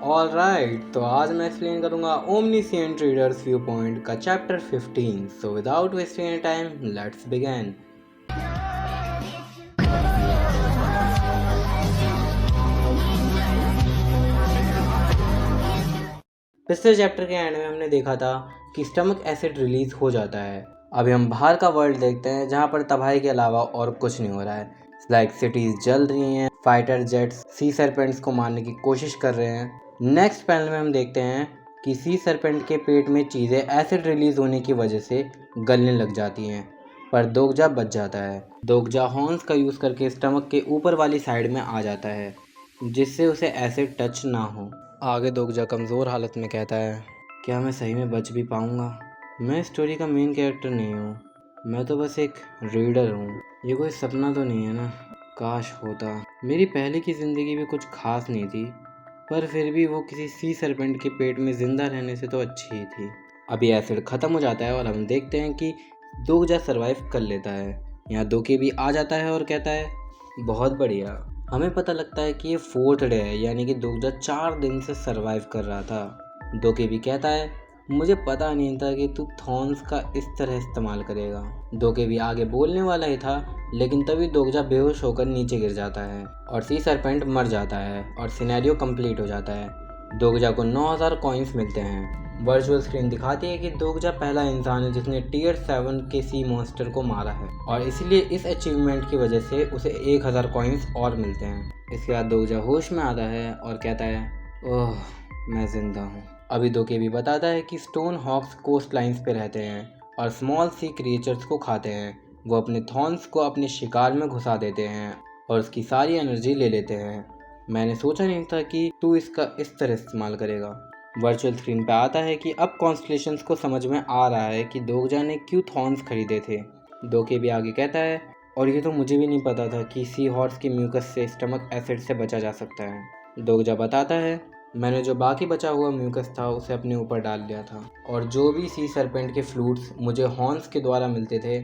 Alright, तो आज मैं एक्सप्लेन करूंगा ओमनीसिएंट रीडर्स व्यू पॉइंट का chapter 15। So without wasting any time let's begin. पिछले चैप्टर के एंड में हमने देखा था कि स्टमक एसिड रिलीज हो जाता है। अभी हम बाहर का वर्ल्ड देखते हैं जहाँ पर तबाही के अलावा और कुछ नहीं हो रहा है। लाइक सिटीज जल रही हैं, फाइटर जेट्स सी सर्पेंट्स को मारने की कोशिश कर रहे हैं। नेक्स्ट पैनल में हम देखते हैं कि सी सर्पेंट के पेट में चीज़ें एसिड रिलीज होने की वजह से गलने लग जाती हैं, पर दोगजा बच जाता है। दोगजा हॉर्न्स का यूज़ करके स्टमक के ऊपर वाली साइड में आ जाता है, जिससे उसे एसिड टच ना हो। आगे दोगजा कमज़ोर हालत में कहता है, क्या मैं सही में बच भी पाऊँगा? मैं स्टोरी का मेन कैरेक्टर नहीं हूँ, मैं तो बस एक रीडर हूँ। ये कोई सपना तो नहीं है ना? काश होता। मेरी पहले की ज़िंदगी भी कुछ खास नहीं थी, पर फिर भी वो किसी सी सर्पेंट के पेट में ज़िंदा रहने से तो अच्छी ही थी। अभी एसिड ख़त्म हो जाता है और हम देखते हैं कि दोगजा सर्वाइव कर लेता है। यहाँ दोके भी आ जाता है और कहता है, बहुत बढ़िया। हमें पता लगता है कि ये 4th डे है, यानी कि दोगजा 4 दिन से सरवाइव कर रहा था। दोके भी कहता है, मुझे पता नहीं था कि तू थॉर्न्स का इस तरह इस्तेमाल करेगा। दोके भी आगे बोलने वाला ही था, लेकिन तभी दोगजा बेहोश होकर नीचे गिर जाता है और सी सर्पेंट मर जाता है और सिनेरियो कंप्लीट हो जाता है। दोगजा को 9000 कॉइन्स मिलते हैं। वर्चुअल स्क्रीन दिखाती है कि दोगजा पहला इंसान है जिसने टियर 7 के सी मॉन्स्टर को मारा है, और इसलिए इस अचीवमेंट की वजह से उसे 1000 कॉइन्स और मिलते हैं। इसके बाद दोगजा होश में आता है और कहता है, ओह मैं जिंदा हूँ। अभी दोके भी बताता है कि स्टोन हॉक्स कोस्ट लाइन्स पे रहते हैं और स्मॉल सी क्रिएचर्स को खाते हैं। वो अपने थॉर्न्स को अपने शिकार में घुसा देते हैं और उसकी सारी एनर्जी ले लेते हैं। मैंने सोचा नहीं था कि तू इसका इस तरह इस्तेमाल करेगा। वर्चुअल स्क्रीन पे आता है कि अब कॉन्स्टलेशंस को समझ में आ रहा है कि दोगजा ने क्यों थॉर्न्स खरीदे थे। दोके भी आगे कहता है, और ये तो मुझे भी नहीं पता था कि सी हॉर्स के म्यूकस से स्टमक एसिड से बचा जा सकता है। दोगजा बताता है, मैंने जो बाकी बचा हुआ म्यूकस था उसे अपने ऊपर डाल लिया था, और जो भी सी सर्पेंट के फ्लूट्स मुझे हॉर्न्स के द्वारा मिलते थे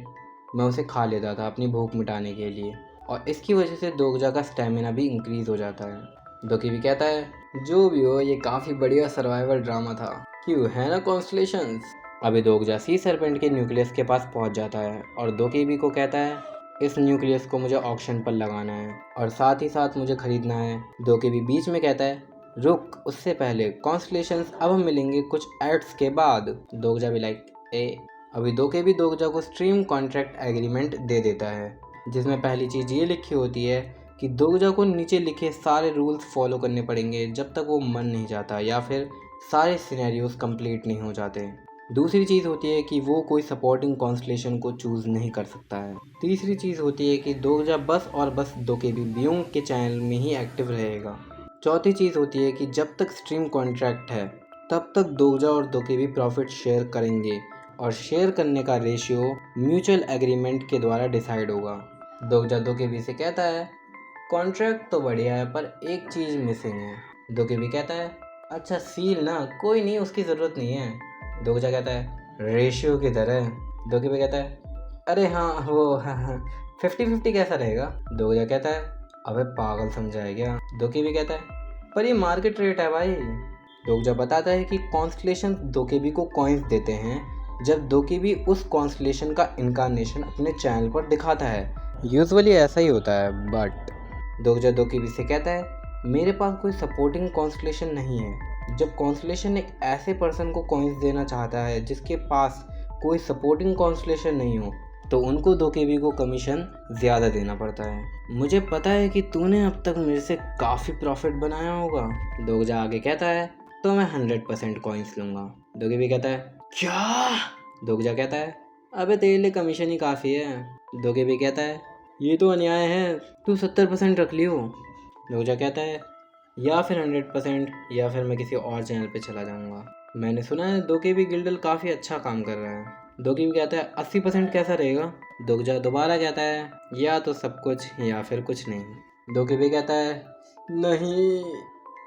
मैं उसे खा लेता था अपनी भूख मिटाने के लिए, और इसकी वजह से दोगजा का स्टेमिना भी इंक्रीज हो जाता है। दोके भी कहता है, जो भी हो ये काफ़ी बढ़िया सर्वाइवल ड्रामा था, क्यों है ना कॉन्स्टलेशंस। अभी दोगजा सी सर्पेंट के न्यूक्लियस के पास पहुंच जाता है और दोकेबी को कहता है, इस न्यूक्लियस को मुझे ऑक्शन पर लगाना है और साथ ही साथ मुझे खरीदना है। दोकेबी बीच में कहता है, रुक, उससे पहले कॉन्स्टलेशंस अब हम मिलेंगे कुछ एड्स के बाद। दोगजा भी लाइक ए। अभी दोकेबी दोगजा को स्ट्रीम कॉन्ट्रैक्ट एग्रीमेंट दे देता है, जिसमें पहली चीज़ ये लिखी होती है कि दोगजा को नीचे लिखे सारे रूल्स फॉलो करने पड़ेंगे जब तक वो मर नहीं जाता या फिर सारे सिनेरियोज कंप्लीट नहीं हो जाते। दूसरी चीज़ होती है कि वो कोई सपोर्टिंग कॉन्स्टलेशन को चूज़ नहीं कर सकता है। तीसरी चीज़ होती है कि दोगजा बस और बस दोकेबी बियोंग के चैनल में ही एक्टिव रहेगा। चौथी चीज़ होती है कि जब तक स्ट्रीम कॉन्ट्रैक्ट है तब तक दोगजा और दोकेबी प्रॉफिट शेयर करेंगे, और शेयर करने का रेशियो म्यूचुअल एग्रीमेंट के द्वारा डिसाइड होगा। दोगजा दोकेबी से कहता है, कॉन्ट्रैक्ट तो बढ़िया है पर एक चीज़ मिसिंग है। दोकेबी कहता है, अच्छा सील ना, कोई नहीं उसकी ज़रूरत नहीं है। दोगजा कहता है, रेशियो किधर है? दोकेबी कहता है, अरे हाँ वो हाँ 50-50 कैसा रहेगा? दोगजा कहता है, अबे पागल समझा है क्या? दोकेबी कहता है, पर ये मार्केट रेट है भाई। दोगजा बताता है कि कॉन्स्टलेशन दोकेबी को कॉइन्स देते हैं जब दोकेबी उस कॉन्स्टलेशन का इनकारनेशन अपने चैनल पर दिखाता है। यूजुअली ऐसा ही होता है, बट दोगजा दोकेबी से कहता है, मेरे पास कोई सपोर्टिंग कॉन्स्टलेशन नहीं है। जब कॉन्स्टलेशन एक ऐसे पर्सन को कॉइन्स देना चाहता है जिसके पास कोई सपोर्टिंग कॉन्स्टलेशन नहीं हो, तो उनको दोकेबी को कमीशन ज़्यादा देना पड़ता है। मुझे पता है कि तूने अब तक मेरे से काफ़ी प्रॉफिट बनाया होगा। दोगजा आगे कहता है, तो मैं 100% कॉइन्स लूँगा। दोकेबी कहता है, क्या? दोगजा कहता है, अबे तेरे लिए कमीशन ही काफ़ी है। दोकेबी कहता है, ये तो अन्याय है, तू 70% रख लियो। दोगजा कहता है, या फिर 100%, या फिर मैं किसी और चैनल पे चला जाऊँगा। मैंने सुना है दोकेबी गिल्डल काफ़ी अच्छा काम कर रहा है। दोकेबी कहता है, 80% कैसा रहेगा? दोगजा दोबारा कहता है, या तो सब कुछ या फिर कुछ नहीं। दोकेबी कहता है, नहीं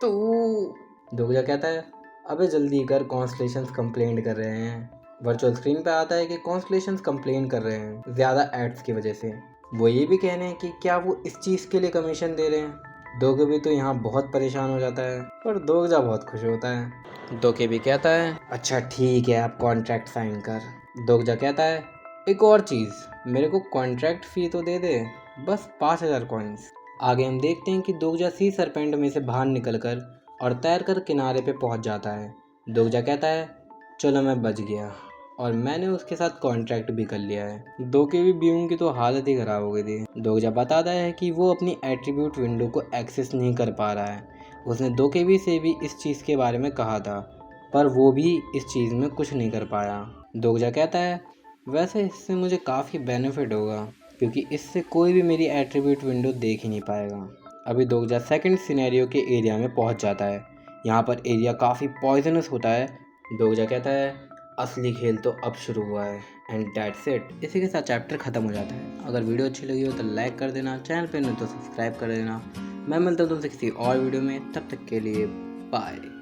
तू। दोगजा कहता है, अबे जल्दी कर, कॉन्स्टलेशंस कंप्लेंट कर रहे हैं। वर्चुअल स्क्रीन पे आता है कि कॉन्स्टलेशंस कंप्लेन कर रहे हैं ज़्यादा एड्स की वजह से। वो ये भी कह रहे हैं कि क्या वो इस चीज़ के लिए कमीशन दे रहे हैं। दोगे भी तो यहाँ बहुत परेशान हो जाता है और दोगजा बहुत खुश होता है। दोगे भी कहता है अच्छा ठीक है, आप कॉन्ट्रैक्ट साइन कर। दोगजा कहता है एक और चीज़, मेरे को कॉन्ट्रैक्ट फ़ी तो दे दे, बस 5,000 कॉइन्स। आगे हम देखते हैं कि दोगजा सी सरपेंट में से बाहर निकलकर और तैरकर किनारे पे पहुंच जाता है। दोगजा कहता है चलो मैं बच गया और मैंने उसके साथ कॉन्ट्रैक्ट भी कर लिया है। दोकेबी बीउंग की तो हालत ही ख़राब हो गई थी। दोगजा बताता है कि वो अपनी एट्रीब्यूट विंडो को एक्सेस नहीं कर पा रहा है। उसने दोकेबी से भी इस चीज़ के बारे में कहा था, पर वो भी इस चीज़ में कुछ नहीं कर पाया। दोगजा कहता है वैसे इससे मुझे काफ़ी बेनिफिट होगा, क्योंकि इससे कोई भी मेरी एट्रीब्यूट विंडो देख ही नहीं पाएगा। अभी दोगजा सेकंड सिनेरियो के एरिया में पहुंच जाता है। यहाँ पर एरिया काफ़ी पॉइजनस होता है। दोगजा कहता है असली खेल तो अब शुरू हुआ है एंड दैट्स इट। इसी के साथ चैप्टर ख़त्म हो जाता है। अगर वीडियो अच्छी लगी हो तो लाइक कर देना, चैनल पे नहीं तो सब्सक्राइब कर देना। मैं मिलता हूँ तुमसे किसी और वीडियो में, तब तक के लिए बाय।